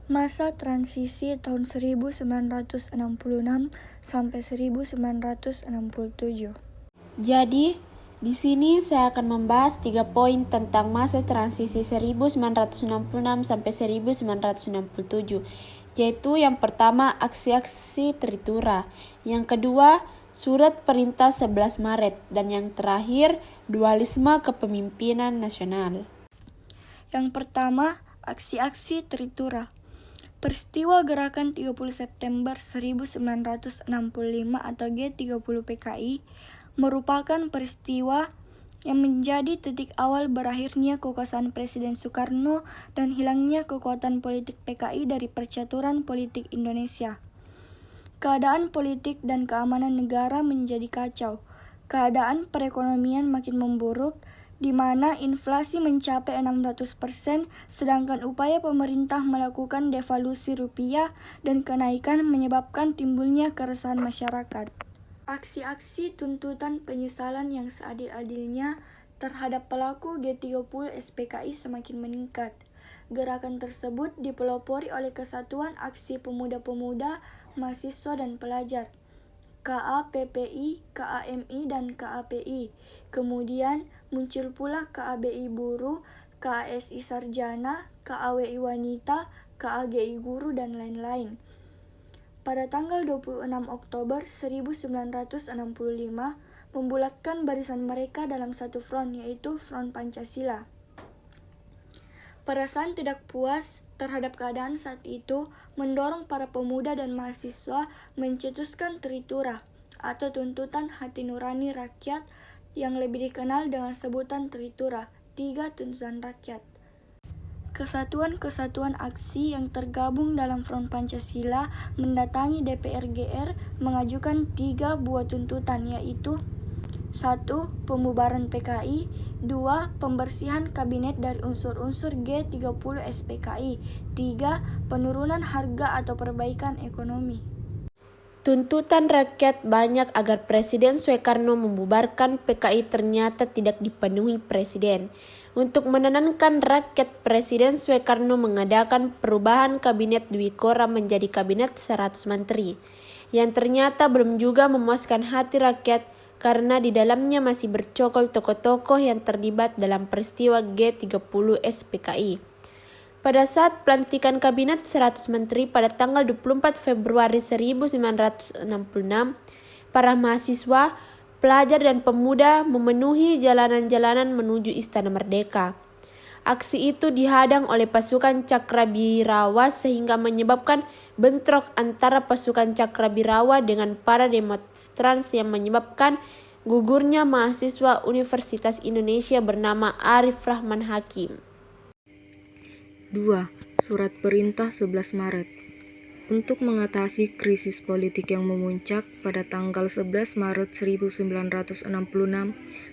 Masa transisi tahun 1966 sampai 1967. Jadi, di sini saya akan membahas 3 poin tentang masa transisi 1966 sampai 1967, yaitu yang pertama aksi-aksi Tritura, yang kedua surat perintah 11 Maret, dan yang terakhir dualisme kepemimpinan nasional. Yang pertama, aksi-aksi Tritura. Peristiwa Gerakan 30 September 1965 atau G30 PKI merupakan peristiwa yang menjadi titik awal berakhirnya kekuasaan Presiden Soekarno dan hilangnya kekuatan politik PKI dari percaturan politik Indonesia. Keadaan politik dan keamanan negara menjadi kacau. Keadaan perekonomian makin memburuk, di mana inflasi mencapai 600%, sedangkan upaya pemerintah melakukan devaluasi rupiah dan kenaikan menyebabkan timbulnya keresahan masyarakat. Aksi-aksi tuntutan penyesalan yang seadil-adilnya terhadap pelaku G30 SPKI semakin meningkat. Gerakan tersebut dipelopori oleh Kesatuan Aksi Pemuda-Pemuda, Mahasiswa dan Pelajar, KAPPI, KAMI, dan KAPI. Kemudian muncul pula KABI Buruh, KASI Sarjana, KAWI Wanita, KAGI Guru, dan lain-lain. Pada tanggal 26 Oktober 1965, membulatkan barisan mereka dalam satu front, yaitu Front Pancasila. Perasaan tidak puas terhadap keadaan saat itu mendorong para pemuda dan mahasiswa mencetuskan Tritura atau tuntutan hati nurani rakyat yang lebih dikenal dengan sebutan Tritura, 3 tuntutan rakyat. Kesatuan-kesatuan aksi yang tergabung dalam Front Pancasila mendatangi DPR GR mengajukan 3 buah tuntutan, yaitu 1. Pembubaran PKI, 2. Pembersihan kabinet dari unsur-unsur G30 SPKI, 3. Penurunan harga atau perbaikan ekonomi. Tuntutan rakyat banyak agar Presiden Soekarno membubarkan PKI ternyata tidak dipenuhi Presiden. Untuk menenangkan rakyat, Presiden Soekarno mengadakan perubahan Kabinet Dwi Korah menjadi Kabinet 100 Menteri, yang ternyata belum juga memuaskan hati rakyat karena di dalamnya masih bercokol tokoh-tokoh yang terlibat dalam peristiwa G30 SPKI. Pada saat pelantikan Kabinet 100 Menteri pada tanggal 24 Februari 1966, para mahasiswa, pelajar dan pemuda memenuhi jalanan-jalanan menuju Istana Merdeka. Aksi itu dihadang oleh pasukan Cakrabirawa sehingga menyebabkan bentrok antara pasukan Cakrabirawa dengan para demonstran yang menyebabkan gugurnya mahasiswa Universitas Indonesia bernama Arif Rahman Hakim. 2. Surat Perintah 11 Maret. Untuk mengatasi krisis politik yang memuncak pada tanggal 11 Maret 1966,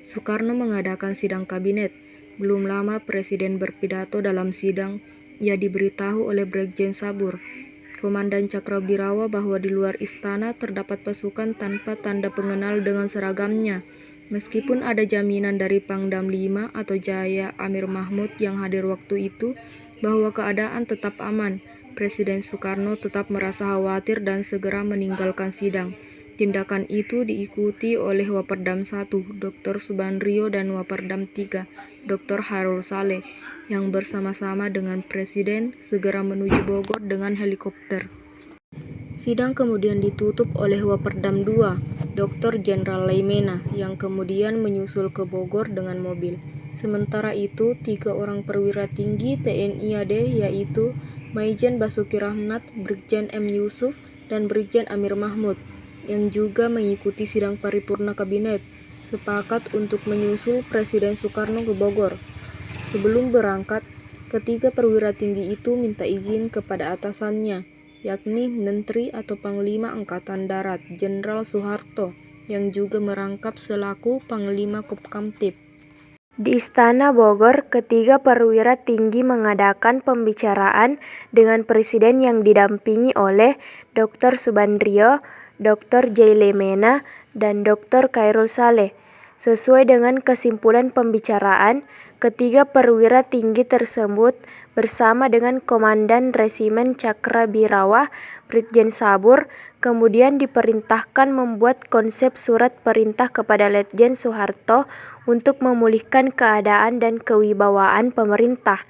Soekarno mengadakan sidang kabinet. Belum lama Presiden berpidato dalam sidang, ia diberitahu oleh Brigjen Sabur, Komandan Cakrabirawa, bahwa di luar istana terdapat pasukan tanpa tanda pengenal dengan seragamnya. Meskipun ada jaminan dari Pangdam 5 atau Jaya Amir Mahmud yang hadir waktu itu, bahwa keadaan tetap aman, Presiden Soekarno tetap merasa khawatir dan segera meninggalkan sidang. Tindakan itu diikuti oleh Waperdam 1, Dr. Subandrio, dan Waperdam 3, Dr. Hairul Saleh, yang bersama-sama dengan Presiden segera menuju Bogor dengan helikopter. Sidang kemudian ditutup oleh Waperdam 2, Dr. Jenderal Laimena, yang kemudian menyusul ke Bogor dengan mobil. Sementara itu, 3 orang perwira tinggi TNI AD, yaitu Maijen Basuki Rahmat, Brigjen M. Yusuf, dan Brigjen Amir Mahmud, yang juga mengikuti sidang paripurna kabinet, sepakat untuk menyusul Presiden Soekarno ke Bogor. Sebelum berangkat, ketiga perwira tinggi itu minta izin kepada atasannya, yakni Menteri atau Panglima Angkatan Darat Jenderal Soeharto, yang juga merangkap selaku Panglima Kopkamtib. Di Istana Bogor, ketiga perwira tinggi mengadakan pembicaraan dengan Presiden yang didampingi oleh Dr. Subandrio, Dr. J. Laimena, dan Dr. Khairul Saleh. Sesuai dengan kesimpulan pembicaraan, ketiga perwira tinggi tersebut bersama dengan Komandan Resimen Cakrabirawa Brigjen Sabur, kemudian diperintahkan membuat konsep surat perintah kepada Letjen Soeharto untuk memulihkan keadaan dan kewibawaan pemerintah.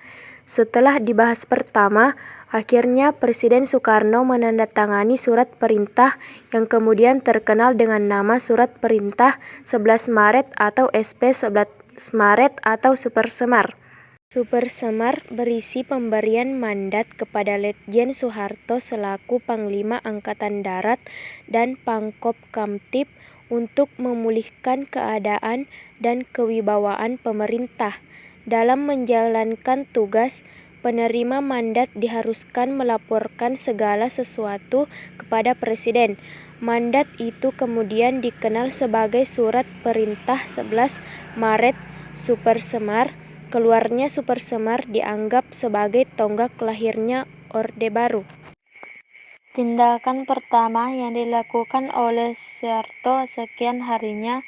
Setelah dibahas pertama, akhirnya Presiden Soekarno menandatangani surat perintah yang kemudian terkenal dengan nama Surat Perintah 11 Maret atau SP 11 Maret atau Super Semar. Super Semar berisi pemberian mandat kepada Letjen Soeharto selaku Panglima Angkatan Darat dan Pangkop Kamtib untuk memulihkan keadaan dan kewibawaan pemerintah. Dalam menjalankan tugas, penerima mandat diharuskan melaporkan segala sesuatu kepada Presiden. Mandat itu kemudian dikenal sebagai Surat Perintah 11 Maret Super Semar. Keluarnya Super Semar dianggap sebagai tonggak lahirnya Orde Baru. Tindakan pertama yang dilakukan oleh Soeharto sekian harinya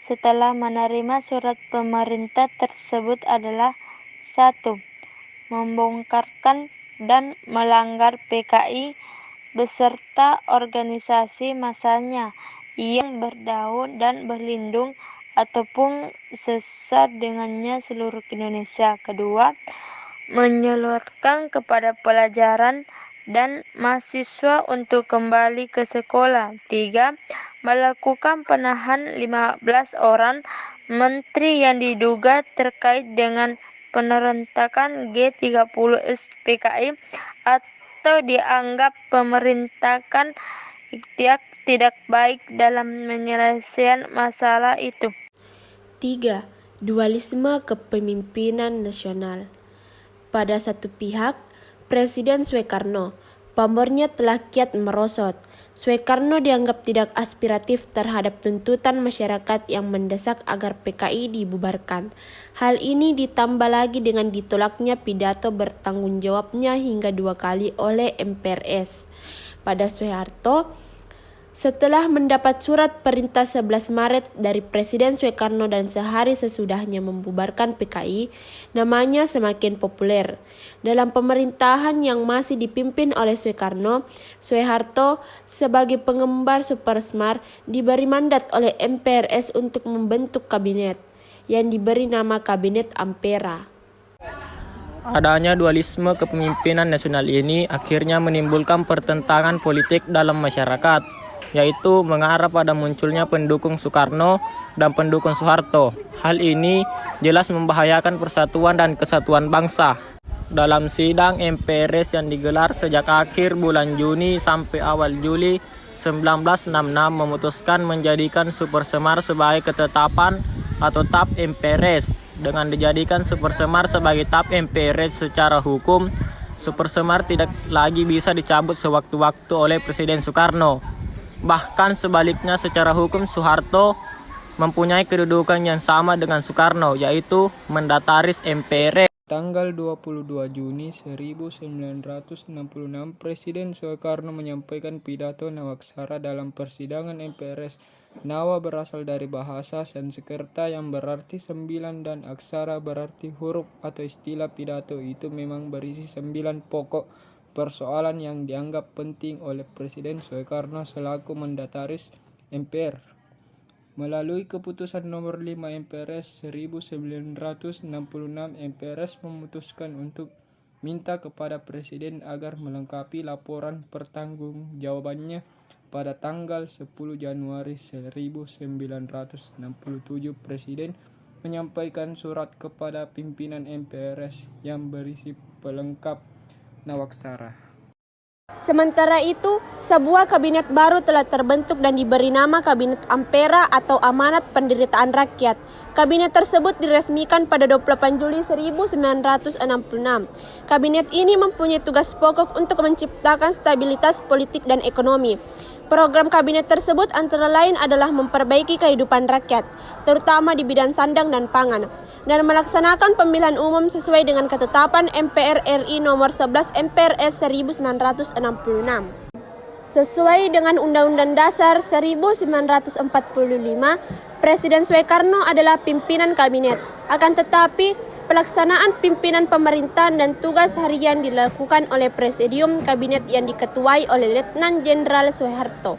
setelah menerima surat pemerintah tersebut adalah 1. Membongkarkan dan melanggar PKI beserta organisasi massanya yang berdaun dan berlindung ataupun sesat dengannya seluruh Indonesia. 2. Menyeluruhkan kepada pelajaran dan mahasiswa untuk kembali ke sekolah. 3. Melakukan penahan 15 orang menteri yang diduga terkait dengan penerontakan G30S PKI atau dianggap pemerintahan tidak baik dalam menyelesaikan masalah itu. 3. Dualisme kepemimpinan nasional. Pada satu pihak, Presiden Soekarno, pamornya telah kiat merosot. Soekarno dianggap tidak aspiratif terhadap tuntutan masyarakat yang mendesak agar PKI dibubarkan. Hal ini ditambah lagi dengan ditolaknya pidato bertanggung jawabnya hingga 2 kali oleh MPRS. Pada Soeharto, setelah mendapat surat perintah 11 Maret dari Presiden Soekarno dan sehari sesudahnya membubarkan PKI, namanya semakin populer. Dalam pemerintahan yang masih dipimpin oleh Soekarno, Soeharto sebagai pengembar Super Semar diberi mandat oleh MPRS untuk membentuk kabinet yang diberi nama Kabinet Ampera. Adanya dualisme kepemimpinan nasional ini akhirnya menimbulkan pertentangan politik dalam masyarakat, yaitu mengarah pada munculnya pendukung Soekarno dan pendukung Soeharto. Hal ini jelas membahayakan persatuan dan kesatuan bangsa. Dalam sidang MPRS yang digelar sejak akhir bulan Juni sampai awal Juli 1966 memutuskan menjadikan Super Semar sebagai ketetapan atau TAP MPRS. Dengan dijadikan Super Semar sebagai TAP MPRS secara hukum, Super Semar tidak lagi bisa dicabut sewaktu-waktu oleh Presiden Soekarno. Bahkan sebaliknya secara hukum Soeharto mempunyai kedudukan yang sama dengan Soekarno, yaitu mendataris MPRS. Tanggal 22 Juni 1966, Presiden Soekarno menyampaikan pidato Nawaksara dalam persidangan MPRS. Nawa berasal dari bahasa Sanskerta yang berarti 9 dan aksara berarti huruf atau istilah pidato itu memang berisi 9 pokok persoalan yang dianggap penting oleh Presiden Soekarno selaku mendataris MPR. Melalui keputusan nomor 5 MPRS 1966, MPRS memutuskan untuk minta kepada Presiden agar melengkapi laporan pertanggungjawabannya pada tanggal 10 Januari 1967. Presiden menyampaikan surat kepada pimpinan MPRS yang berisi pelengkap Nawaksara. Sementara itu, sebuah kabinet baru telah terbentuk dan diberi nama Kabinet Ampera atau Amanat Penderitaan Rakyat. Kabinet tersebut diresmikan pada 28 Juli 1966. Kabinet ini mempunyai tugas pokok untuk menciptakan stabilitas politik dan ekonomi. Program kabinet tersebut antara lain adalah memperbaiki kehidupan rakyat, terutama di bidang sandang dan pangan, dan melaksanakan pemilihan umum sesuai dengan ketetapan MPR RI nomor 11 MPRS 1966. Sesuai dengan Undang-Undang Dasar 1945, Presiden Soekarno adalah pimpinan kabinet. Akan tetapi, Pelaksanaan pimpinan pemerintahan dan tugas harian dilakukan oleh Presidium Kabinet yang diketuai oleh Letnan Jenderal Soeharto.